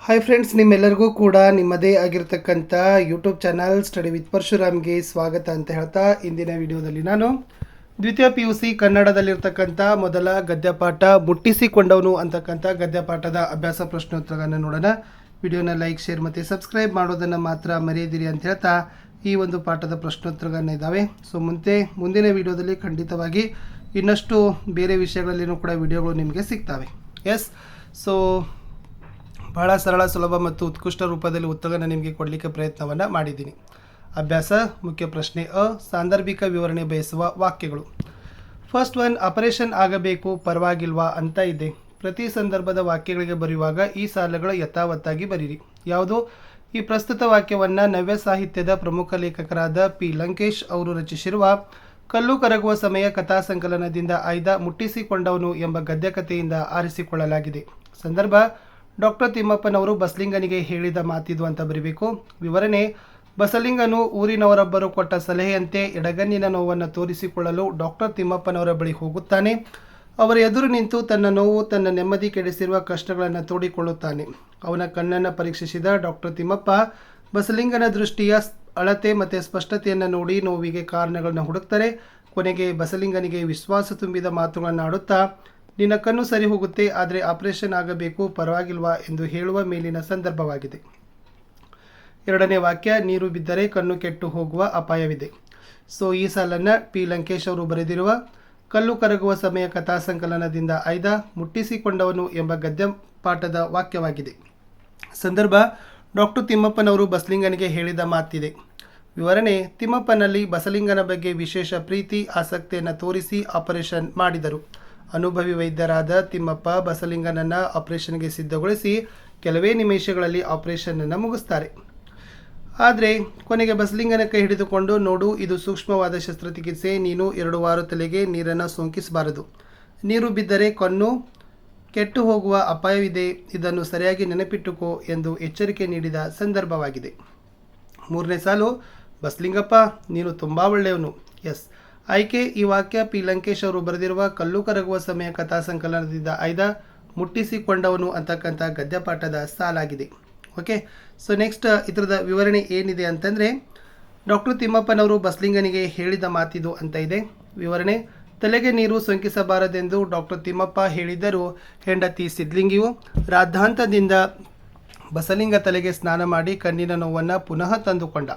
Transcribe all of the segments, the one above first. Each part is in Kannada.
ಹಾಯ್ ಫ್ರೆಂಡ್ಸ್, ನಿಮ್ಮೆಲ್ಲರಿಗೂ ಕೂಡ ನಿಮ್ಮದೇ ಆಗಿರ್ತಕ್ಕಂಥ ಯೂಟ್ಯೂಬ್ ಚಾನಲ್ ಸ್ಟಡಿ ವಿತ್ ಪರಶುರಾಮ್ಗೆ ಸ್ವಾಗತ ಅಂತ ಹೇಳ್ತಾ ಇಂದಿನ ವಿಡಿಯೋದಲ್ಲಿ ನಾನು ದ್ವಿತೀಯ PUC ಕನ್ನಡದಲ್ಲಿರ್ತಕ್ಕಂಥ ಮೊದಲ ಗದ್ಯಪಾಠ ಮುಟ್ಟಿಸಿಕೊಂಡವನು ಅಂತಕ್ಕಂಥ ಗದ್ಯಪಾಠದ ಅಭ್ಯಾಸ ಪ್ರಶ್ನೋತ್ತರಗಳನ್ನು ನೋಡೋಣ. ವಿಡಿಯೋನ ಲೈಕ್, ಶೇರ್ ಮತ್ತು ಸಬ್ಸ್ಕ್ರೈಬ್ ಮಾಡೋದನ್ನು ಮಾತ್ರ ಮರೆಯದಿರಿ ಅಂತ ಹೇಳ್ತಾ ಈ ಒಂದು ಪಾಠದ ಪ್ರಶ್ನೋತ್ತರಗಳನ್ನು ಇದ್ದಾವೆ. ಸೊ ಮುಂದಿನ ವಿಡಿಯೋದಲ್ಲಿ ಖಂಡಿತವಾಗಿ ಇನ್ನಷ್ಟು ಬೇರೆ ವಿಷಯಗಳಲ್ಲಿನೂ ಕೂಡ ವಿಡಿಯೋಗಳು ನಿಮಗೆ ಸಿಗ್ತವೆ. ಸೊ ಬಹಳ ಸರಳ, ಸುಲಭ ಮತ್ತು ಉತ್ಕೃಷ್ಟ ರೂಪದಲ್ಲಿ ಉತ್ತರವನ್ನು ನಿಮಗೆ ಕೊಡಲಿಕ್ಕೆ ಪ್ರಯತ್ನವನ್ನು ಮಾಡಿದ್ದೀನಿ. ಅಭ್ಯಾಸ ಮುಖ್ಯ ಪ್ರಶ್ನೆ ಸಾಂದರ್ಭಿಕ ವಿವರಣೆ ಬಯಸುವ ವಾಕ್ಯಗಳು. ಫಸ್ಟ್ ಒನ್, ಆಪರೇಷನ್ ಆಗಬೇಕು ಪರವಾಗಿಲ್ವಾ ಅಂತ ಇದೆ. ಪ್ರತಿ ಸಂದರ್ಭದ ವಾಕ್ಯಗಳಿಗೆ ಬರೆಯುವಾಗ ಈ ಸಾಲುಗಳು ಯಥಾವತ್ತಾಗಿ ಬರೀರಿ. ಯಾವುದು? ಈ ಪ್ರಸ್ತುತ ವಾಕ್ಯವನ್ನು ನವ್ಯ ಸಾಹಿತ್ಯದ ಪ್ರಮುಖ ಲೇಖಕರಾದ P. ಲಂಕೇಶ್ ಅವರು ರಚಿಸಿರುವ ಕಲ್ಲು ಕರಗುವ ಸಮಯ ಕಥಾ ಸಂಕಲನದಿಂದ ಆಯ್ದ ಮುಟ್ಟಿಸಿಕೊಂಡವನು ಎಂಬ ಗದ್ಯಕಥೆಯಿಂದ ಆರಿಸಿಕೊಳ್ಳಲಾಗಿದೆ. ಸಂದರ್ಭ: ಡಾಕ್ಟರ್ ತಿಮ್ಮಪ್ಪನವರು ಬಸಲಿಂಗನಿಗೆ ಹೇಳಿದ ಮಾತಿದು ಅಂತ ಬರೀಬೇಕು. ವಿವರಣೆ: ಬಸಲಿಂಗನು ಊರಿನವರೊಬ್ಬರು ಕೊಟ್ಟ ಸಲಹೆಯಂತೆ ಎಡಗಣ್ಣಿನ ನೋವನ್ನು ತೋರಿಸಿಕೊಳ್ಳಲು ಡಾಕ್ಟರ್ ತಿಮ್ಮಪ್ಪನವರ ಬಳಿ ಹೋಗುತ್ತಾನೆ. ಅವರ ಎದುರು ನಿಂತು ತನ್ನ ನೋವು, ತನ್ನ ನೆಮ್ಮದಿ ಕೆಡಿಸಿರುವ ಕಷ್ಟಗಳನ್ನು ತೋಡಿಕೊಳ್ಳುತ್ತಾನೆ. ಅವನ ಕಣ್ಣನ್ನು ಪರೀಕ್ಷಿಸಿದ ಡಾಕ್ಟರ್ ತಿಮ್ಮಪ್ಪ ಬಸಲಿಂಗನ ದೃಷ್ಟಿಯ ಅಳತೆ ಮತ್ತು ಸ್ಪಷ್ಟತೆಯನ್ನು ನೋಡಿ ನೋವಿಗೆ ಕಾರಣಗಳನ್ನು ಹುಡುಕ್ತಾರೆ. ಕೊನೆಗೆ ಬಸಲಿಂಗನಿಗೆ ವಿಶ್ವಾಸ ತುಂಬಿದ ಮಾತುಗಳನ್ನು ಆಡುತ್ತಾ, ನಿನ್ನ ಕಣ್ಣು ಸರಿ ಹೋಗುತ್ತೆ, ಆದರೆ ಆಪರೇಷನ್ ಆಗಬೇಕು ಪರವಾಗಿಲ್ವಾ ಎಂದು ಹೇಳುವ ಮೇಲಿನ ಸಂದರ್ಭವಾಗಿದೆ. ಎರಡನೇ ವಾಕ್ಯ, ನೀರು ಬಿದ್ದರೆ ಕಣ್ಣು ಕೆಟ್ಟು ಹೋಗುವ ಅಪಾಯವಿದೆ. ಸೊ ಈ ಸಾಲನ್ನು P. ಲಂಕೇಶ್ ಅವರು ಬರೆದಿರುವ ಕಲ್ಲು ಕರಗುವ ಸಮಯ ಕಥಾ ಸಂಕಲನದಿಂದ ಆಯ್ದ ಮುಟ್ಟಿಸಿಕೊಂಡವನು ಎಂಬ ಗದ್ಯ ಪಾಠದ ವಾಕ್ಯವಾಗಿದೆ. ಸಂದರ್ಭ: ಡಾಕ್ಟರ್ ತಿಮ್ಮಪ್ಪನವರು ಬಸಲಿಂಗನಿಗೆ ಹೇಳಿದ ಮಾತಿದೆ. ವಿವರಣೆ: ತಿಮ್ಮಪ್ಪನಲ್ಲಿ ಬಸಲಿಂಗನ ಬಗ್ಗೆ ವಿಶೇಷ ಪ್ರೀತಿ, ಆಸಕ್ತಿಯನ್ನು ತೋರಿಸಿ ಆಪರೇಷನ್ ಮಾಡಿದರು. ಅನುಭವಿ ವೈದ್ಯರಾದ ತಿಮ್ಮಪ್ಪ ಬಸಲಿಂಗನನ್ನು ಆಪರೇಷನ್ಗೆ ಸಿದ್ಧಗೊಳಿಸಿ ಕೆಲವೇ ನಿಮಿಷಗಳಲ್ಲಿ ಆಪರೇಷನನ್ನು ಮುಗಿಸ್ತಾರೆ. ಆದರೆ ಕೊನೆಗೆ ಬಸಲಿಂಗನ ಕೈ ಹಿಡಿದುಕೊಂಡು, ನೋಡು, ಇದು ಸೂಕ್ಷ್ಮವಾದ ಶಸ್ತ್ರಚಿಕಿತ್ಸೆ, ನೀನು 2 ವಾರ ತಲೆಗೆ ನೀರನ್ನು ಸೋಂಕಿಸಬಾರದು, ನೀರು ಬಿದ್ದರೆ ಕಣ್ಣು ಕೆಟ್ಟು ಹೋಗುವ ಅಪಾಯವಿದೆ, ಇದನ್ನು ಸರಿಯಾಗಿ ನೆನಪಿಟ್ಟುಕೋ ಎಂದು ಎಚ್ಚರಿಕೆ ನೀಡಿದ ಸಂದರ್ಭವಾಗಿದೆ. ಮೂರನೇ ಸಾಲು, ಬಸಲಿಂಗಪ್ಪ ನೀನು ತುಂಬ ಒಳ್ಳೆಯವನು. ಆಯ್ಕೆ: ಈ ವಾಕ್ಯ P. ಲಂಕೇಶ್ ಅವರು ಬರೆದಿರುವ ಕಲ್ಲು ಕರಗುವ ಸಮಯ ಕಥಾ ಸಂಕಲನದಿಂದ ಆಯ್ದ ಮುಟ್ಟಿಸಿಕೊಂಡವನು ಅಂತಕ್ಕಂಥ ಗದ್ಯಪಾಠದ ಸಾಲಾಗಿದೆ. ಓಕೆ, ಸೊ ನೆಕ್ಸ್ಟ್ ಇದರದ ವಿವರಣೆ ಏನಿದೆ ಅಂತಂದರೆ, ಡಾಕ್ಟರ್ ತಿಮ್ಮಪ್ಪನವರು ಬಸಲಿಂಗನಿಗೆ ಹೇಳಿದ ಮಾತಿದು ಅಂತ ಇದೆ. ವಿವರಣೆ: ತಲೆಗೆ ನೀರು ಸೋಂಕಿಸಬಾರದೆಂದು ಡಾಕ್ಟರ್ ತಿಮ್ಮಪ್ಪ ಹೇಳಿದ್ದರೂ ಹೆಂಡತಿ ಸಿದ್ಲಿಂಗಿಯು ರಾದ್ಧಾಂತದಿಂದ ಬಸಲಿಂಗ ತಲೆಗೆ ಸ್ನಾನ ಮಾಡಿ ಕಣ್ಣಿನ ನೋವನ್ನು ಪುನಃ ತಂದುಕೊಂಡ.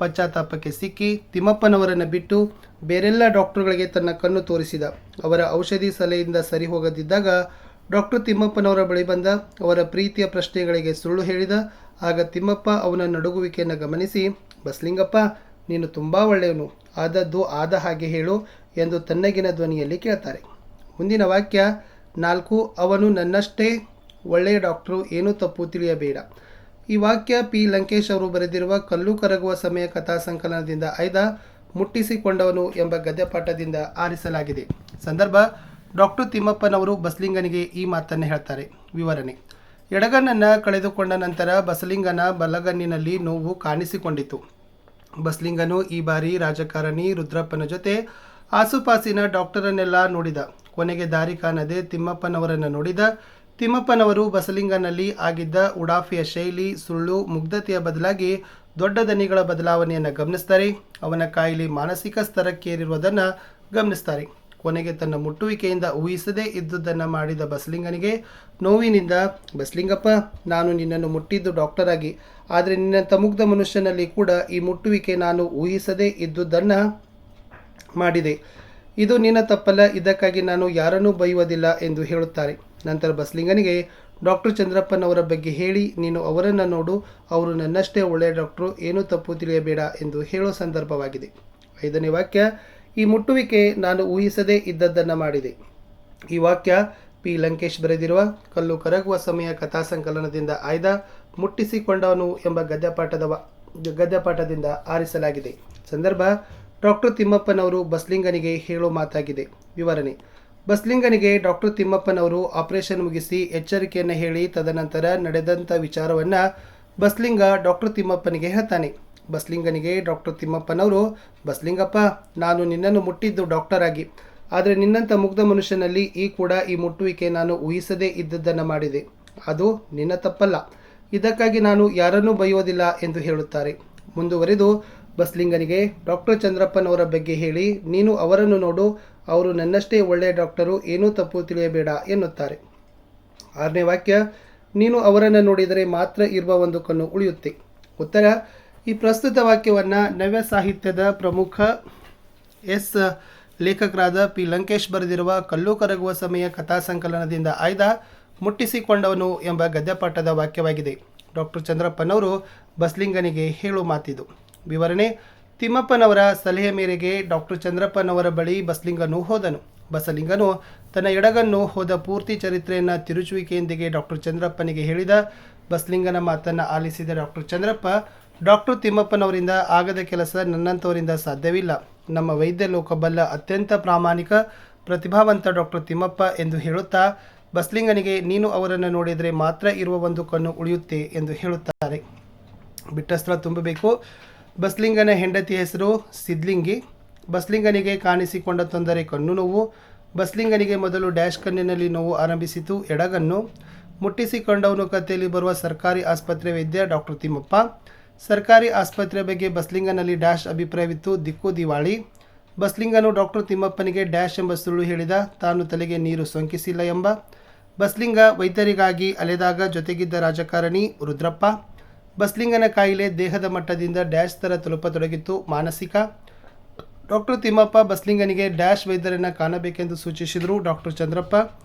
ಪಶ್ಚಾತ್ತಾಪಕ್ಕೆ ಸಿಕ್ಕಿ ತಿಮ್ಮಪ್ಪನವರನ್ನು ಬಿಟ್ಟು ಬೇರೆಲ್ಲ ಡಾಕ್ಟರ್ಗಳಿಗೆ ತನ್ನ ಕಣ್ಣು ತೋರಿಸಿದ. ಅವರ ಔಷಧಿ ಸಲಹೆಯಿಂದ ಸರಿ ಹೋಗದಿದ್ದಾಗ ಡಾಕ್ಟರ್ ತಿಮ್ಮಪ್ಪನವರ ಬಳಿ ಬಂದ. ಅವರ ಪ್ರೀತಿಯ ಪ್ರಶ್ನೆಗಳಿಗೆ ಸುಳ್ಳು ಹೇಳಿದ. ಆಗ ತಿಮ್ಮಪ್ಪ ಅವನ ನಡುಗುವಿಕೆಯನ್ನು ಗಮನಿಸಿ, ಬಸಲಿಂಗಪ್ಪ ನೀನು ತುಂಬ ಒಳ್ಳೆಯವನು, ಆದದ್ದು ಆದ ಹಾಗೆ ಹೇಳು ಎಂದು ತಣ್ಣಗಿನ ಧ್ವನಿಯಲ್ಲಿ ಕೇಳ್ತಾರೆ. ಮುಂದಿನ ವಾಕ್ಯ 4, ಅವನು ನನ್ನಷ್ಟೇ ಒಳ್ಳೆಯ ಡಾಕ್ಟ್ರು, ಏನೂ ತಪ್ಪು ತಿಳಿಯಬೇಡ. ಈ ವಾಕ್ಯ P. ಲಂಕೇಶ್ ಅವರು ಬರೆದಿರುವ ಕಲ್ಲು ಕರಗುವ ಸಮಯ ಕಥಾ ಸಂಕಲನದಿಂದ ಆಯ್ದ ಮುಟ್ಟಿಸಿಕೊಂಡವನು ಎಂಬ ಗದ್ಯಪಾಠದಿಂದ ಆರಿಸಲಾಗಿದೆ. ಸಂದರ್ಭ: ಡಾಕ್ಟರ್ ತಿಮ್ಮಪ್ಪನವರು ಬಸಲಿಂಗನಿಗೆ ಈ ಮಾತನ್ನು ಹೇಳ್ತಾರೆ. ವಿವರಣೆ: ಎಡಗಣ್ಣನ್ನು ಕಳೆದುಕೊಂಡ ನಂತರ ಬಸಲಿಂಗನ ಬಲಗಣ್ಣಿನಲ್ಲಿ ನೋವು ಕಾಣಿಸಿಕೊಂಡಿತು. ಬಸಲಿಂಗನು ಈ ಬಾರಿ ರಾಜಕಾರಣಿ ರುದ್ರಪ್ಪನ ಜೊತೆ ಆಸುಪಾಸಿನ ಡಾಕ್ಟರನ್ನೆಲ್ಲ ನೋಡಿದ. ಕೊನೆಗೆ ದಾರಿ ಕಾಣದೆ ತಿಮ್ಮಪ್ಪನವರನ್ನು ನೋಡಿದ. ತಿಮ್ಮಪ್ಪನವರು ಬಸಲಿಂಗನಲ್ಲಿ ಆಗಿದ್ದ ಉಡಾಫೆಯ ಶೈಲಿ, ಸುಳ್ಳು, ಮುಗ್ಧತೆಯ ಬದಲಾಗಿ ದೊಡ್ಡ ದನಿಗಳ ಬದಲಾವಣೆಯನ್ನು ಗಮನಿಸ್ತಾರೆ. ಅವನ ಕಾಯಿಲೆ ಮಾನಸಿಕ ಸ್ತರಕ್ಕೇರಿರುವುದನ್ನು ಗಮನಿಸ್ತಾರೆ. ಕೊನೆಗೆ ತನ್ನ ಮುಟ್ಟುವಿಕೆಯಿಂದ ಊಹಿಸದೇ ಇದ್ದುದನ್ನು ಮಾಡಿದ ಬಸಲಿಂಗನಿಗೆ ನೋವಿನಿಂದ, ಬಸಲಿಂಗಪ್ಪ ನಾನು ನಿನ್ನನ್ನು ಮುಟ್ಟಿದ್ದು ಡಾಕ್ಟರ್ ಆಗಿ, ಆದರೆ ನಿನ್ನಂಥ ಮುಗ್ಧ ಮನುಷ್ಯನಲ್ಲಿ ಕೂಡ ಈ ಮುಟ್ಟುವಿಕೆ ನಾನು ಊಹಿಸದೇ ಇದ್ದುದನ್ನು ಮಾಡಿದೆ. ಇದು ನಿನ್ನ ತಪ್ಪಲ್ಲ, ಇದಕ್ಕಾಗಿ ನಾನು ಯಾರನ್ನೂ ಬೈಯುವುದಿಲ್ಲ ಎಂದು ಹೇಳುತ್ತಾರೆ. ನಂತರ ಬಸಲಿಂಗನಿಗೆ ಡಾಕ್ಟರ್ ಚಂದ್ರಪ್ಪನವರ ಬಗ್ಗೆ ಹೇಳಿ, ನೀನು ಅವರನ್ನು ನೋಡು, ಅವರು ನನ್ನಷ್ಟೇ ಒಳ್ಳೆಯ ಡಾಕ್ಟ್ರು, ಏನೂ ತಪ್ಪು ತಿಳಿಯಬೇಡ ಎಂದು ಹೇಳೋ ಸಂದರ್ಭವಾಗಿದೆ. 5ನೇ ವಾಕ್ಯ, ಈ ಮುಟ್ಟುವಿಕೆ ನಾನು ಊಹಿಸದೇ ಇದ್ದದ್ದನ್ನು ಮಾಡಿದೆ. ಈ ವಾಕ್ಯ P. ಲಂಕೇಶ್ ಬರೆದಿರುವ ಕಲ್ಲು ಕರಗುವ ಸಮಯ ಕಥಾ ಸಂಕಲನದಿಂದ ಆಯ್ದ ಮುಟ್ಟಿಸಿಕೊಂಡವನು ಎಂಬ ಗದ್ಯಪಾಠದಿಂದ ಆರಿಸಲಾಗಿದೆ. ಸಂದರ್ಭ: ಡಾಕ್ಟರ್ ತಿಮ್ಮಪ್ಪನವರು ಬಸಲಿಂಗನಿಗೆ ಹೇಳೋ ಮಾತಾಗಿದೆ. ವಿವರಣೆ: ಬಸಲಿಂಗನಿಗೆ ಡಾಕ್ಟರ್ ತಿಮ್ಮಪ್ಪನವರು ಆಪರೇಷನ್ ಮುಗಿಸಿ ಎಚ್ಚರಿಕೆಯನ್ನು ಹೇಳಿ ತದನಂತರ ನಡೆದಂಥ ವಿಚಾರವನ್ನು ಬಸಲಿಂಗ ಡಾಕ್ಟರ್ ತಿಮ್ಮಪ್ಪನಿಗೆ ಹೇಳ್ತಾನೆ. ಬಸಲಿಂಗನಿಗೆ ಡಾಕ್ಟರ್ ತಿಮ್ಮಪ್ಪನವರು, ಬಸಲಿಂಗಪ್ಪ ನಾನು ನಿನ್ನನ್ನು ಮುಟ್ಟಿದ್ದು ಡಾಕ್ಟರ್ ಆಗಿ, ಆದರೆ ನಿನ್ನಂಥ ಮುಗ್ಧ ಮನುಷ್ಯನಲ್ಲಿ ಈ ಮುಟ್ಟುವಿಕೆ ನಾನು ಊಹಿಸದೇ ಇದ್ದದ್ದನ್ನು ಮಾಡಿದೆ. ಅದು ನಿನ್ನ ತಪ್ಪಲ್ಲ. ಇದಕ್ಕಾಗಿ ನಾನು ಯಾರನ್ನೂ ಬೈಯೋದಿಲ್ಲ ಎಂದು ಹೇಳುತ್ತಾರೆ. ಮುಂದುವರೆದು ಬಸ್ಲಿಂಗನಿಗೆ ಡಾಕ್ಟರ್ ಚಂದ್ರಪ್ಪನವರ ಬಗ್ಗೆ ಹೇಳಿ, ನೀನು ಅವರನ್ನು ನೋಡು, ಅವರು ನನ್ನಷ್ಟೇ ಒಳ್ಳೆಯ ಡಾಕ್ಟರು, ಏನೂ ತಪ್ಪು ತಿಳಿಯಬೇಡ ಎನ್ನುತ್ತಾರೆ. 6ನೇ ವಾಕ್ಯ, ನೀನು ಅವರನ್ನು ನೋಡಿದರೆ ಮಾತ್ರ ಇರುವ ಒಂದು ಕಣ್ಣು ಉಳಿಯುತ್ತೆ. ಉತ್ತರ, ಈ ಪ್ರಸ್ತುತ ವಾಕ್ಯವನ್ನು ನವ್ಯ ಸಾಹಿತ್ಯದ ಪ್ರಮುಖ ಲೇಖಕರಾದ ಪಿ ಲಂಕೇಶ್ ಬರೆದಿರುವ ಕಲ್ಲು ಕರಗುವ ಸಮಯ ಕಥಾ ಸಂಕಲನದಿಂದ ಆಯ್ದ ಮುಟ್ಟಿಸಿಕೊಂಡವನು ಎಂಬ ಗದ್ಯಪಾಠದ ವಾಕ್ಯವಾಗಿದೆ. ಡಾಕ್ಟರ್ ಚಂದ್ರಪ್ಪನವರು ಬಸ್ಲಿಂಗನಿಗೆ ಹೇಳು ಮಾತಿದು. ವಿವರಣೆ: ತಿಮ್ಮಪ್ಪನವರ ಸಲಹೆ ಮೇರೆಗೆ ಡಾಕ್ಟರ್ ಚಂದ್ರಪ್ಪನವರ ಬಳಿ ಬಸ್ಲಿಂಗನು ಹೋದನು. ಬಸಲಿಂಗನು ತನ್ನ ಎಡಗನ್ನು ಹೋದ ಪೂರ್ತಿ ಚರಿತ್ರೆಯನ್ನು ತಿರುಚುವಿಕೆಯೊಂದಿಗೆ ಡಾಕ್ಟರ್ ಚಂದ್ರಪ್ಪನಿಗೆ ಹೇಳಿದ. ಬಸ್ಲಿಂಗನ ಮಾತನ್ನು ಆಲಿಸಿದ ಡಾಕ್ಟರ್ ಚಂದ್ರಪ್ಪ, ಡಾಕ್ಟರ್ ತಿಮ್ಮಪ್ಪನವರಿಂದ ಆಗದ ಕೆಲಸ ನನ್ನಂಥವರಿಂದ ಸಾಧ್ಯವಿಲ್ಲ. ನಮ್ಮ ವೈದ್ಯ ಲೋಕಬಲ್ಲ ಅತ್ಯಂತ ಪ್ರಾಮಾಣಿಕ ಪ್ರತಿಭಾವಂತ ಡಾಕ್ಟರ್ ತಿಮ್ಮಪ್ಪ ಎಂದು ಹೇಳುತ್ತಾ ಬಸ್ಲಿಂಗನಿಗೆ ನೀನು ಅವರನ್ನು ನೋಡಿದರೆ ಮಾತ್ರ ಇರುವ ಒಂದು ಕಣ್ಣು ಉಳಿಯುತ್ತೆ ಎಂದು ಹೇಳುತ್ತಾರೆ. ಬಿಟ್ಟ ಸ್ಥಳ ತುಂಬಬೇಕು. ಬಸ್ಲಿಂಗನ ಹೆಂಡತಿ ಹೆಸರು ಸಿದ್ಲಿಂಗಿ. ಬಸ್ಲಿಂಗನಿಗೆ ಕಾಣಿಸಿಕೊಂಡ ತೊಂದರೆ ಕಣ್ಣು ನೋವು. ಬಸ್ಲಿಂಗನಿಗೆ ಮೊದಲು ಡ್ಯಾಶ್ ಕಣ್ಣಿನಲ್ಲಿ ನೋವು ಆರಂಭಿಸಿತು, ಎಡಗಣ್ಣು. ಮುಟ್ಟಿಸಿಕೊಂಡವನು ಕಥೆಯಲ್ಲಿ ಬರುವ ಸರ್ಕಾರಿ ಆಸ್ಪತ್ರೆ ವೈದ್ಯ ಡಾಕ್ಟರ್ ತಿಮ್ಮಪ್ಪ. ಸರ್ಕಾರಿ ಆಸ್ಪತ್ರೆ ಬಗ್ಗೆ ಬಸ್ಲಿಂಗನಲ್ಲಿ ಡ್ಯಾಶ್ ಅಭಿಪ್ರಾಯವಿತ್ತು, ದಿಕ್ಕು ದಿವಾಳಿ. ಬಸ್ಲಿಂಗನು ಡಾಕ್ಟರ್ ತಿಮ್ಮಪ್ಪನಿಗೆ ಡ್ಯಾಶ್ ಎಂಬ ಸುಳ್ಳು ಹೇಳಿದ, ತಾನು ತಲೆಗೆ ನೀರು ಸೋಂಕಿಸಿಲ್ಲ ಎಂಬ. ಬಸ್ಲಿಂಗ ವೈದ್ಯರಿಗಾಗಿ ಅಲೆದಾಗ ಜೊತೆಗಿದ್ದ ರಾಜಕಾರಣಿ ರುದ್ರಪ್ಪ. ಬಸ್ಲಿಂಗನ ಕಾಯಿಲೆ ದೇಹದ ಮಟ್ಟದಿಂದ ಡ್ಯಾಶ್ ಥರ ತಲುಪತೊಡಗಿತ್ತು, ಮಾನಸಿಕ. ಡಾಕ್ಟರ್ ತಿಮ್ಮಪ್ಪ ಬಸ್ಲಿಂಗನಿಗೆ ಡ್ಯಾಶ್ ವೈದ್ಯರನ್ನು ಕಾಣಬೇಕೆಂದು ಸೂಚಿಸಿದರು ಡಾಕ್ಟರ್ ಚಂದ್ರಪ್ಪ.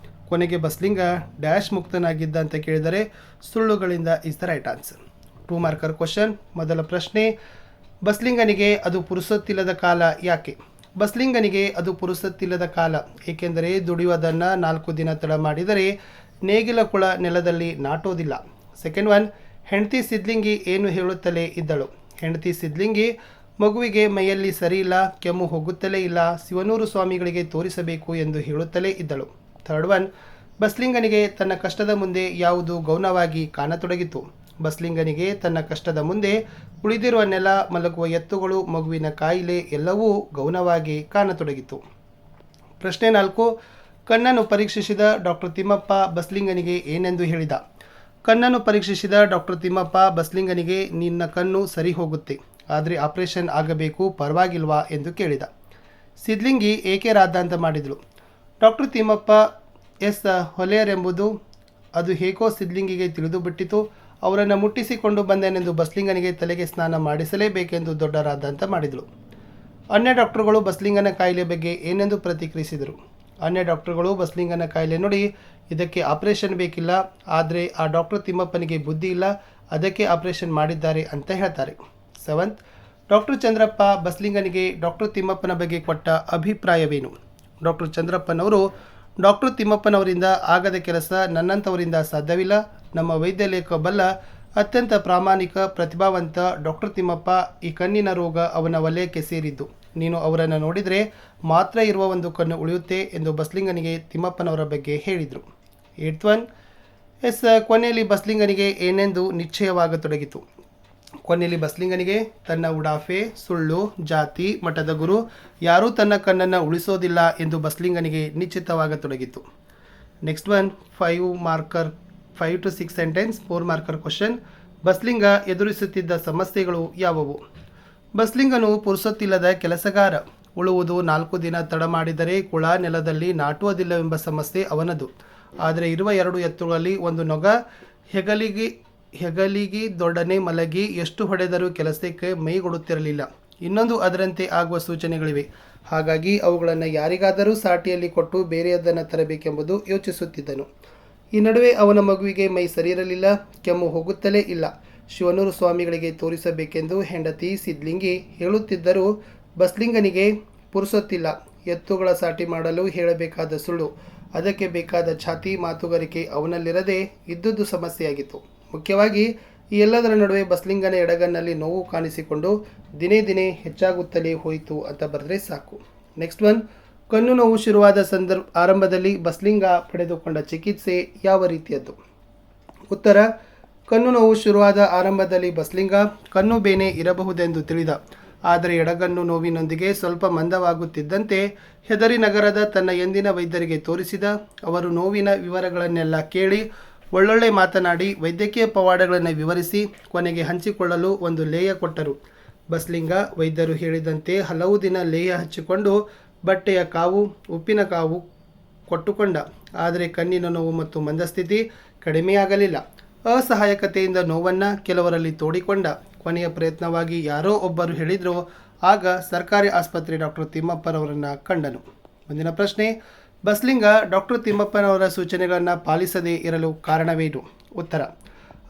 ಕೊನೆಗೆ ಬಸ್ಲಿಂಗ ಡ್ಯಾಶ್ ಮುಕ್ತನಾಗಿದ್ದ ಅಂತ ಕೇಳಿದರೆ ಸುಳ್ಳುಗಳಿಂದ is the right answer. 2 marker question. ಮೊದಲ ಪ್ರಶ್ನೆ, ಬಸ್ಲಿಂಗನಿಗೆ ಅದು ಪುರುಸೊತ್ತಿಲ್ಲದ ಕಾಲ ಯಾಕೆ? ಬಸ್ಲಿಂಗನಿಗೆ ಅದು ಪುರುಸೊತ್ತಿಲ್ಲದ ಕಾಲ ಏಕೆಂದರೆ ದುಡಿಯುವುದನ್ನು 4 ದಿನ ತಡ ಮಾಡಿದರೆ ನೇಗಿಲ ಕುಳ ನೆಲದಲ್ಲಿ ನಾಟೋದಿಲ್ಲ. ಸೆಕೆಂಡ್ ಒನ್, ಹೆಂಡತಿ ಸಿದ್ಲಿಂಗಿ ಏನು ಹೇಳುತ್ತಲೇ ಇದ್ದಳು? ಹೆಂಡತಿ ಸಿದ್ಲಿಂಗಿ ಮಗುವಿಗೆ ಮೈಯಲ್ಲಿ ಸರಿಯಿಲ್ಲ, ಕೆಮ್ಮು ಹೋಗುತ್ತಲೇ ಇಲ್ಲ, ಶಿವನೂರು ಸ್ವಾಮಿಗಳಿಗೆ ತೋರಿಸಬೇಕು ಎಂದು ಹೇಳುತ್ತಲೇ ಇದ್ದಳು. ಥರ್ಡ್ ಒನ್, ಬಸ್ಲಿಂಗನಿಗೆ ತನ್ನ ಕಷ್ಟದ ಮುಂದೆ ಯಾವುದು ಗೌಣವಾಗಿ ಕಾಣತೊಡಗಿತು? ಬಸ್ಲಿಂಗನಿಗೆ ತನ್ನ ಕಷ್ಟದ ಮುಂದೆ ಉಳಿದಿರುವನ್ನೆಲ್ಲ ಮಲಗುವ ಎತ್ತುಗಳು, ಮಗುವಿನ ಕಾಯಿಲೆ ಎಲ್ಲವೂ ಗೌಣವಾಗಿ ಕಾಣತೊಡಗಿತು. ಪ್ರಶ್ನೆ 4, ಕಣ್ಣನ್ನು ಪರೀಕ್ಷಿಸಿದ ಡಾಕ್ಟರ್ ತಿಮ್ಮಪ್ಪ ಬಸ್ಲಿಂಗನಿಗೆ ಏನೆಂದು ಹೇಳಿದ? ಕಣ್ಣನ್ನು ಪರೀಕ್ಷಿಸಿದ ಡಾಕ್ಟರ್ ತಿಮ್ಮಪ್ಪ ಬಸ್ಲಿಂಗನಿಗೆ ನಿನ್ನ ಕಣ್ಣು ಸರಿ ಹೋಗುತ್ತೆ, ಆದರೆ ಆಪರೇಷನ್ ಆಗಬೇಕು, ಪರವಾಗಿಲ್ವಾ ಎಂದು ಕೇಳಿದ. ಸಿದ್ಲಿಂಗಿ ಏಕೆ ರಾದ್ದಾಂತ ಮಾಡಿದಳು? ಡಾಕ್ಟರ್ ತಿಮ್ಮಪ್ಪ ಹೊಲೆಯರೆಂಬುದು ಅದು ಹೇಗೋ ಸಿದ್ಲಿಂಗಿಗೆ ತಿಳಿದು ಬಿಟ್ಟಿತು. ಅವರನ್ನು ಮುಟ್ಟಿಸಿಕೊಂಡು ಬಂದೆನೆಂದು ಬಸ್ಲಿಂಗನಿಗೆ ತಲೆಗೆ ಸ್ನಾನ ಮಾಡಿಸಲೇಬೇಕೆಂದು ದೊಡ್ಡ ರಾದ್ದಾಂತ ಮಾಡಿದಳು. ಅನ್ಯ ಡಾಕ್ಟರ್ಗಳು ಬಸ್ಲಿಂಗನ ಕಾಯಿಲೆ ಬಗ್ಗೆ ಏನೆಂದು ಪ್ರತಿಕ್ರಿಯಿಸಿದರು? ಅನ್ಯ ಡಾಕ್ಟರ್ಗಳು ಬಸ್ಲಿಂಗನ ಕಾಯಿಲೆ ನೋಡಿ, ಇದಕ್ಕೆ ಆಪರೇಷನ್ ಬೇಕಿಲ್ಲ, ಆದರೆ ಆ ಡಾಕ್ಟರ್ ತಿಮ್ಮಪ್ಪನಿಗೆ ಬುದ್ಧಿ ಇಲ್ಲ, ಅದಕ್ಕೆ ಆಪರೇಷನ್ ಮಾಡಿದ್ದಾರೆ ಅಂತ ಹೇಳ್ತಾರೆ. 7th, ಡಾಕ್ಟರ್ ಚಂದ್ರಪ್ಪ ಬಸ್ಲಿಂಗನಿಗೆ ಡಾಕ್ಟರ್ ತಿಮ್ಮಪ್ಪನ ಬಗ್ಗೆ ಕೊಟ್ಟ ಅಭಿಪ್ರಾಯವೇನು? ಡಾಕ್ಟರ್ ಚಂದ್ರಪ್ಪನವರು, ಡಾಕ್ಟರ್ ತಿಮ್ಮಪ್ಪನವರಿಂದ ಆಗದ ಕೆಲಸ ನನ್ನಂಥವರಿಂದ ಸಾಧ್ಯವಿಲ್ಲ. ನಮ್ಮ ವೈದ್ಯ ಲೇಖಬಲ್ಲ ಅತ್ಯಂತ ಪ್ರಾಮಾಣಿಕ ಪ್ರತಿಭಾವಂತ ಡಾಕ್ಟರ್ ತಿಮ್ಮಪ್ಪ, ಈ ಕಣ್ಣಿನ ರೋಗ ಅವನ ವಲಯಕ್ಕೆ ಸೇರಿದ್ದು. ನೀನು ಅವರನ್ನು ನೋಡಿದರೆ ಮಾತ್ರ ಇರುವ ಒಂದು ಕಣ್ಣು ಉಳಿಯುತ್ತೆ ಎಂದು ಬಸ್ಲಿಂಗನಿಗೆ ತಿಮ್ಮಪ್ಪನವರ ಬಗ್ಗೆ ಹೇಳಿದರು. 8th ಒನ್, ಕೊನೆಯಲ್ಲಿ ಬಸ್ಲಿಂಗನಿಗೆ ಏನೆಂದು ನಿಶ್ಚಯವಾಗತೊಡಗಿತು? ಕೊನೆಯಲ್ಲಿ ಬಸ್ಲಿಂಗನಿಗೆ ತನ್ನ ಉಡಾಫೆ, ಸುಳ್ಳು, ಜಾತಿ, ಮಠದ ಗುರು ಯಾರೂ ತನ್ನ ಕಣ್ಣನ್ನು ಉಳಿಸೋದಿಲ್ಲ ಎಂದು ಬಸ್ಲಿಂಗನಿಗೆ ನಿಶ್ಚಿತವಾಗತೊಡಗಿತು. Next one, 5 to 6 sentence, 4 marker question. Baslinga ಎದುರಿಸುತ್ತಿದ್ದ ಸಮಸ್ಯೆಗಳು ಯಾವುವು? ಬಸ್ಲಿಂಗನು ಪುರುಸೊತ್ತಿಲ್ಲದ ಕೆಲಸಗಾರ. ಉಳುವುದು 4 ದಿನ ತಡ ಮಾಡಿದರೆ ಕುಳ ನೆಲದಲ್ಲಿ ನಾಟುವುದಿಲ್ಲವೆಂಬ ಸಮಸ್ಯೆ ಅವನದು. ಆದರೆ ಇರುವ 2 ಎತ್ತುಗಳಲ್ಲಿ ಒಂದು ನೊಗ ಹೆಗಲಿಗೆ ದೊಡ್ಡನೆ ಮಲಗಿ ಎಷ್ಟು ಹೊಡೆದರೂ ಕೆಲಸಕ್ಕೆ ಮೈಗೊಡುತ್ತಿರಲಿಲ್ಲ. ಇನ್ನೊಂದು ಅದರಂತೆ ಆಗುವ ಸೂಚನೆಗಳಿವೆ. ಹಾಗಾಗಿ ಅವುಗಳನ್ನು ಯಾರಿಗಾದರೂ ಸಾಟಿಯಲ್ಲಿ ಕೊಟ್ಟು ಬೇರೆಯದನ್ನು ತರಬೇಕೆಂಬುದು ಯೋಚಿಸುತ್ತಿದ್ದನು. ಈ ನಡುವೆ ಅವನ ಮಗುವಿಗೆ ಮೈ ಸರಿಯಿರಲಿಲ್ಲ, ಕೆಮ್ಮು ಹೋಗುತ್ತಲೇ ಇಲ್ಲ. ಶಿವನೂರು ಸ್ವಾಮಿಗಳಿಗೆ ತೋರಿಸಬೇಕೆಂದು ಹೆಂಡತಿ ಸಿದ್ಲಿಂಗಿ ಹೇಳುತ್ತಿದ್ದರೂ ಬಸ್ಲಿಂಗನಿಗೆ ಪುರುಸೊತ್ತಿಲ್ಲ. ಎತ್ತುಗಳ ಸಾಟಿ ಮಾಡಲು ಹೇಳಬೇಕಾದ ಸುಳ್ಳು, ಅದಕ್ಕೆ ಬೇಕಾದ ಛಾತಿ ಮಾತುಗಾರಿಕೆ ಅವನಲ್ಲಿರದೆ ಇದ್ದುದು ಸಮಸ್ಯೆಯಾಗಿತ್ತು. ಮುಖ್ಯವಾಗಿ ಈ ಎಲ್ಲದರ ನಡುವೆ ಬಸ್ಲಿಂಗನ ಎಡಗನ್ನಲ್ಲಿ ನೋವು ಕಾಣಿಸಿಕೊಂಡು ದಿನೇ ದಿನೇ ಹೆಚ್ಚಾಗುತ್ತಲೇ ಹೋಯಿತು ಅಂತ ಬರೆದ್ರೆ ಸಾಕು. ನೆಕ್ಸ್ಟ್ ಒನ್, ಕಣ್ಣು ನೋವು ಶುರುವಾದ ಆರಂಭದಲ್ಲಿ ಬಸ್ಲಿಂಗ ಪಡೆದುಕೊಂಡ ಚಿಕಿತ್ಸೆ ಯಾವ ರೀತಿಯದ್ದು? ಉತ್ತರ, ಕಣ್ಣು ನೋವು ಶುರುವಾದ ಆರಂಭದಲ್ಲಿ ಬಸ್ಲಿಂಗ ಕಣ್ಣು ಬೇನೆ ಇರಬಹುದೆಂದು ತಿಳಿದ. ಆದರೆ ಎಡಗಣ್ಣು ನೋವಿನೊಂದಿಗೆ ಸ್ವಲ್ಪ ಮಂದವಾಗುತ್ತಿದ್ದಂತೆ ಹೆದರಿ ನಗರದ ತನ್ನ ಎಂದಿನ ವೈದ್ಯರಿಗೆ ತೋರಿಸಿದ. ಅವರು ನೋವಿನ ವಿವರಗಳನ್ನೆಲ್ಲ ಕೇಳಿ ಒಳ್ಳೊಳ್ಳೆ ಮಾತನಾಡಿ ವೈದ್ಯಕೀಯ ಪವಾಡಗಳನ್ನು ವಿವರಿಸಿ ಕೊನೆಗೆ ಹಂಚಿಕೊಳ್ಳಲು ಒಂದು ಲೇಯ ಕೊಟ್ಟರು. ಬಸ್ಲಿಂಗ ವೈದ್ಯರು ಹೇಳಿದಂತೆ ಹಲವು ದಿನ ಲೇಯ ಹಚ್ಚಿಕೊಂಡು ಬಟ್ಟೆಯ ಕಾವು ಉಪ್ಪಿನ ಕಾವು ಕೊಟ್ಟುಕೊಂಡ. ಆದರೆ ಕಣ್ಣಿನ ನೋವು ಮತ್ತು ಮಂದಸ್ಥಿತಿ ಕಡಿಮೆಯಾಗಲಿಲ್ಲ. ಅಸಹಾಯಕತೆಯಿಂದ ನೋವನ್ನು ಕೆಲವರಲ್ಲಿ ತೋಡಿಕೊಂಡ. ಕೊನೆಯ ಪ್ರಯತ್ನವಾಗಿ ಯಾರೋ ಒಬ್ಬರು ಹೇಳಿದರು. ಆಗ ಸರ್ಕಾರಿ ಆಸ್ಪತ್ರೆ ಡಾಕ್ಟರ್ ತಿಮ್ಮಪ್ಪನವರನ್ನು ಕಂಡನು. ಮುಂದಿನ ಪ್ರಶ್ನೆ, ಬಸ್ಲಿಂಗ ಡಾಕ್ಟರ್ ತಿಮ್ಮಪ್ಪನವರ ಸೂಚನೆಗಳನ್ನು ಪಾಲಿಸದೇ ಇರಲು ಕಾರಣವೇನು? ಉತ್ತರ,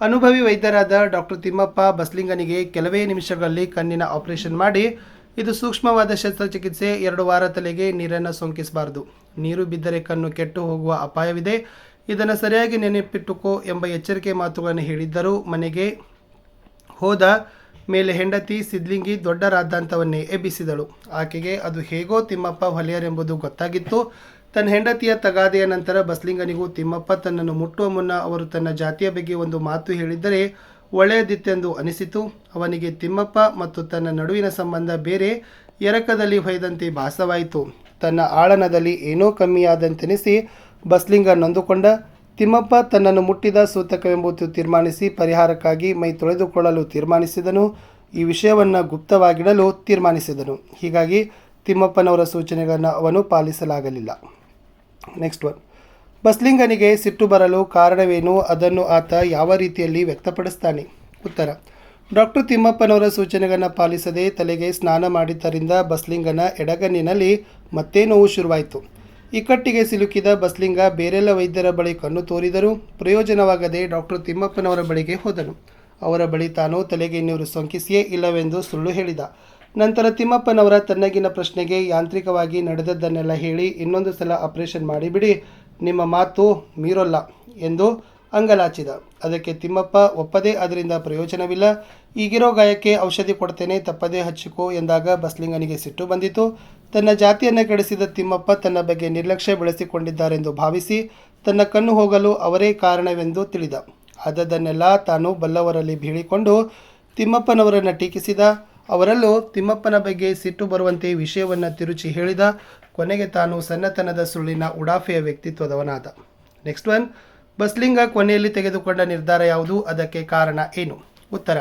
ಅನುಭವಿ ವೈದ್ಯರಾದ ಡಾಕ್ಟರ್ ತಿಮ್ಮಪ್ಪ ಬಸ್ಲಿಂಗನಿಗೆ ಕೆಲವೇ ನಿಮಿಷಗಳಲ್ಲಿ ಕಣ್ಣಿನ ಆಪರೇಷನ್ ಮಾಡಿ, ಇದು ಸೂಕ್ಷ್ಮವಾದ ಶಸ್ತ್ರಚಿಕಿತ್ಸೆ, 2 ವಾರ ತಲೆಗೆ ನೀರನ್ನು ಸೋಂಕಿಸಬಾರದು, ನೀರು ಬಿದ್ದರೆ ಕಣ್ಣು ಕೆಟ್ಟು ಹೋಗುವ ಅಪಾಯವಿದೆ, ಇದನ್ನು ಸರಿಯಾಗಿ ನೆನಪಿಟ್ಟುಕೋ ಎಂಬ ಎಚ್ಚರಿಕೆ ಮಾತುಗಳನ್ನು ಹೇಳಿದ್ದರು. ಮನೆಗೆ ಹೋದ ಮೇಲೆ ಹೆಂಡತಿ ಸಿದ್ಲಿಂಗಿ ದೊಡ್ಡ ರಾದ್ದಾಂತವನ್ನೇ ಎಬ್ಬಿಸಿದಳು. ಆಕೆಗೆ ಅದು ಹೇಗೋ ತಿಮ್ಮಪ್ಪ ಹೊಲೆಯರೆಂಬುದು ಗೊತ್ತಾಗಿತ್ತು. ತನ್ನ ಹೆಂಡತಿಯ ತಗಾದೆಯ ನಂತರ ಬಸ್ಲಿಂಗನಿಗೂ ತಿಮ್ಮಪ್ಪ ತನ್ನನ್ನು ಮುಟ್ಟುವ ಮುನ್ನ ಅವರು ತನ್ನ ಜಾತಿಯ ಬಗ್ಗೆ ಒಂದು ಮಾತು ಹೇಳಿದ್ದರೆ ಒಳ್ಳೆಯದಿತ್ತೆಂದು ಅನಿಸಿತು. ಅವನಿಗೆ ತಿಮ್ಮಪ್ಪ ಮತ್ತು ತನ್ನ ನಡುವಿನ ಸಂಬಂಧ ಬೇರೆ ಎರಕದಲ್ಲಿ ಹೊಯ್ದಂತೆ ಭಾಸವಾಯಿತು. ತನ್ನ ಆಳನದಲ್ಲಿ ಏನೋ ಕಮ್ಮಿಯಾದಂತೆನಿಸಿ ಬಸ್ಲಿಂಗ ನೊಂದುಕೊಂಡ. ತಿಮ್ಮಪ್ಪ ತನ್ನನ್ನು ಮುಟ್ಟಿದ ಸೂತಕವೆಂಬುದು ತೀರ್ಮಾನಿಸಿ ಪರಿಹಾರಕ್ಕಾಗಿ ಮೈ ತೊಳೆದುಕೊಳ್ಳಲು ತೀರ್ಮಾನಿಸಿದನು. ಈ ವಿಷಯವನ್ನು ಗುಪ್ತವಾಗಿಡಲು ತೀರ್ಮಾನಿಸಿದನು. ಹೀಗಾಗಿ ತಿಮ್ಮಪ್ಪನವರ ಸೂಚನೆಗಳನ್ನು ಅವನು ಪಾಲಿಸಲಾಗಲಿಲ್ಲ. ನೆಕ್ಸ್ಟ್ ಒನ್, ಬಸ್ಲಿಂಗನಿಗೆ ಸಿಟ್ಟು ಬರಲು ಕಾರಣವೇನು? ಅದನ್ನು ಆತ ಯಾವ ರೀತಿಯಲ್ಲಿ ವ್ಯಕ್ತಪಡಿಸ್ತಾನೆ? ಉತ್ತರ, ಡಾಕ್ಟರ್ ತಿಮ್ಮಪ್ಪನವರ ಸೂಚನೆಗಳನ್ನು ಪಾಲಿಸದೆ ತಲೆಗೆ ಸ್ನಾನ ಮಾಡಿದ್ದರಿಂದ ಬಸ್ಲಿಂಗನ ಎಡಗಣ್ಣಿನಲ್ಲಿ ಮತ್ತೆ ನೋವು ಶುರುವಾಯಿತು. ಇಕ್ಕಟ್ಟಿಗೆ ಸಿಲುಕಿದ ಬಸ್ಲಿಂಗ ಬೇರೆಲ್ಲ ವೈದ್ಯರ ಬಳಿ ಕಣ್ಣು ತೋರಿದರೂ ಪ್ರಯೋಜನವಾಗದೆ ಡಾಕ್ಟರ್ ತಿಮ್ಮಪ್ಪನವರ ಬಳಿಗೆ ಹೋದನು. ಅವರ ಬಳಿ ತಾನು ತಲೆಗೆ ನೀರು ಸೋಂಕಿಸಿಯೇ ಇಲ್ಲವೆಂದು ಸುಳ್ಳು ಹೇಳಿದ. ನಂತರ ತಿಮ್ಮಪ್ಪನವರ ತನ್ನಗಿನ ಪ್ರಶ್ನೆಗೆ ಯಾಂತ್ರಿಕವಾಗಿ ನಡೆದದ್ದನ್ನೆಲ್ಲ ಹೇಳಿ, ಇನ್ನೊಂದು ಸಲ ಆಪರೇಷನ್ ಮಾಡಿಬಿಡಿ, ನಿಮ್ಮ ಮಾತು ಮೀರೋಲ್ಲ ಎಂದು ಅಂಗಲಾಚಿದ. ಅದಕ್ಕೆ ತಿಮ್ಮಪ್ಪ ಒಪ್ಪದೆ ಅದರಿಂದ ಪ್ರಯೋಜನವಿಲ್ಲ, ಈಗಿರೋ ಗಾಯಕ್ಕೆ ಔಷಧಿ ಕೊಡ್ತೇನೆ, ತಪ್ಪದೇ ಹಚ್ಚಿಕೋ ಎಂದಾಗ ಬಸ್ಲಿಂಗನಿಗೆ ಸಿಟ್ಟು ಬಂದಿತು. ತನ್ನ ಜಾತಿಯನ್ನು ಕೆಡಿಸಿದ ತಿಮ್ಮಪ್ಪ ತನ್ನ ಬಗ್ಗೆ ನಿರ್ಲಕ್ಷ್ಯ ಬೆಳೆಸಿಕೊಂಡಿದ್ದಾರೆಂದು ಭಾವಿಸಿ ತನ್ನ ಕಣ್ಣು ಹೋಗಲು ಅವರೇ ಕಾರಣವೆಂದು ತಿಳಿದ. ಆದದ್ದನ್ನೆಲ್ಲ ತಾನು ಬಲ್ಲವರಲ್ಲಿ ಬೀಳಿಕೊಂಡು ತಿಮ್ಮಪ್ಪನವರನ್ನು ಟೀಕಿಸಿದ. ಅವರಲ್ಲೂ ತಿಮ್ಮಪ್ಪನ ಬಗ್ಗೆ ಸಿಟ್ಟು ಬರುವಂತೆ ವಿಷಯವನ್ನು ತಿರುಚಿ ಹೇಳಿದ. ಕೊನೆಗೆ ತಾನು ಸಣ್ಣತನದ ಸುಳ್ಳಿನ ಉಡಾಫೆಯ ವ್ಯಕ್ತಿತ್ವದವನಾದ. ನೆಕ್ಸ್ಟ್ ಒನ್, ಬಸ್ಲಿಂಗ ಕೊನೆಯಲ್ಲಿ ತೆಗೆದುಕೊಂಡ ನಿರ್ಧಾರ ಯಾವುದು? ಅದಕ್ಕೆ ಕಾರಣ ಏನು? ಉತ್ತರ,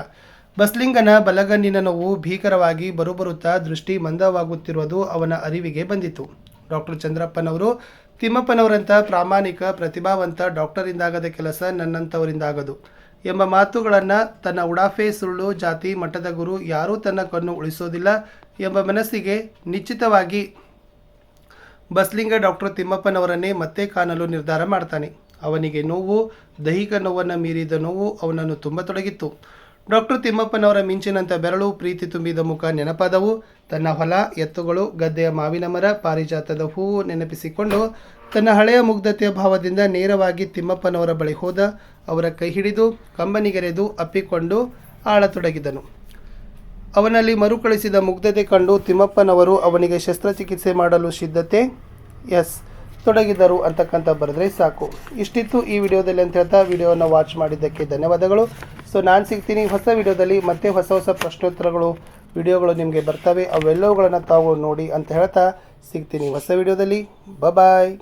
ಬಸ್ಲಿಂಗನ ಬಲಗಣ್ಣಿನ ನೋವು ಭೀಕರವಾಗಿ ಬರುತ್ತಾ ದೃಷ್ಟಿ ಮಂದವಾಗುತ್ತಿರುವುದು ಅವನ ಅರಿವಿಗೆ ಬಂದಿತು. ಡಾಕ್ಟರ್ ಚಂದ್ರಪ್ಪನವರು ತಿಮ್ಮಪ್ಪನವರಂಥ ಪ್ರಾಮಾಣಿಕ ಪ್ರತಿಭಾವಂತ ಡಾಕ್ಟರಿಂದಾಗದ ಕೆಲಸ ನನ್ನಂಥವರಿಂದಾಗದು ಎಂಬ ಮಾತುಗಳನ್ನು ತನ್ನ ಉಡಾಫೆ ಸುಳ್ಳು ಜಾತಿ ಮಟ್ಟದ ಗುರು ಯಾರೂ ತನ್ನ ಕಣ್ಣು ಉಳಿಸೋದಿಲ್ಲ ಎಂಬ ಮನಸ್ಸಿಗೆ ನಿಶ್ಚಿತವಾಗಿ ಬಸ್ಲಿಂಗ ಡಾಕ್ಟರ್ ತಿಮ್ಮಪ್ಪನವರನ್ನೇ ಮತ್ತೆ ಕಾಣಲು ನಿರ್ಧಾರ ಮಾಡ್ತಾನೆ. ಅವನಿಗೆ ನೋವು, ದೈಹಿಕ ನೋವನ್ನು ಮೀರಿದ ನೋವು ಅವನನ್ನು ತುಂಬತೊಡಗಿತ್ತು. ಡಾಕ್ಟರ್ ತಿಮ್ಮಪ್ಪನವರ ಮಿಂಚಿನಂಥ ಬೆರಳು, ಪ್ರೀತಿ ತುಂಬಿದ ಮುಖ ನೆನಪಾದವು. ತನ್ನ ಹೊಲ, ಎತ್ತುಗಳು, ಗದ್ದೆಯ ಮಾವಿನ ಮರ, ಪಾರಿಜಾತದ ಹೂವು ನೆನಪಿಸಿಕೊಂಡು ತನ್ನ ಹಳೆಯ ಮುಗ್ಧತೆಯ ಭಾವದಿಂದ ನೇರವಾಗಿ ತಿಮ್ಮಪ್ಪನವರ ಬಳಿ ಹೋದ. ಅವರ ಕೈ ಹಿಡಿದು ಕಂಬನಿಗೆರೆದು ಅಪ್ಪಿಕೊಂಡು ಆಳತೊಡಗಿದನು. ಅವನಲ್ಲಿ ಮರುಕಳಿಸಿದ ಮುಗ್ಧತೆ ಕಂಡು ತಿಮ್ಮಪ್ಪನವರು ಅವನಿಗೆ ಶಸ್ತ್ರಚಿಕಿತ್ಸೆ ಮಾಡಲು ಸಿದ್ಧತೆ ತೊಡಗಿದರು ಅಂತಕ್ಕಂಥ ಬರೆದ್ರೆ ಸಾಕು. ಇಷ್ಟಿತ್ತು ಈ ವಿಡಿಯೋದಲ್ಲಿ ಅಂತ ಹೇಳ್ತಾ ವಿಡಿಯೋವನ್ನು ವಾಚ್ ಮಾಡಿದ್ದಕ್ಕೆ ಧನ್ಯವಾದಗಳು. ಸೊ ನಾನು ಸಿಗ್ತೀನಿ ಹೊಸ ವಿಡಿಯೋದಲ್ಲಿ. ಮತ್ತೆ ಹೊಸ ಹೊಸ ಪ್ರಶ್ನೋತ್ತರಗಳು ವಿಡಿಯೋಗಳು ನಿಮಗೆ ಬರ್ತವೆ, ಅವೆಲ್ಲವುಗಳನ್ನು ತಾವು ನೋಡಿ ಅಂತ ಹೇಳ್ತಾ ಸಿಗ್ತೀನಿ ಹೊಸ ವಿಡಿಯೋದಲ್ಲಿ. ಬಾಯ್.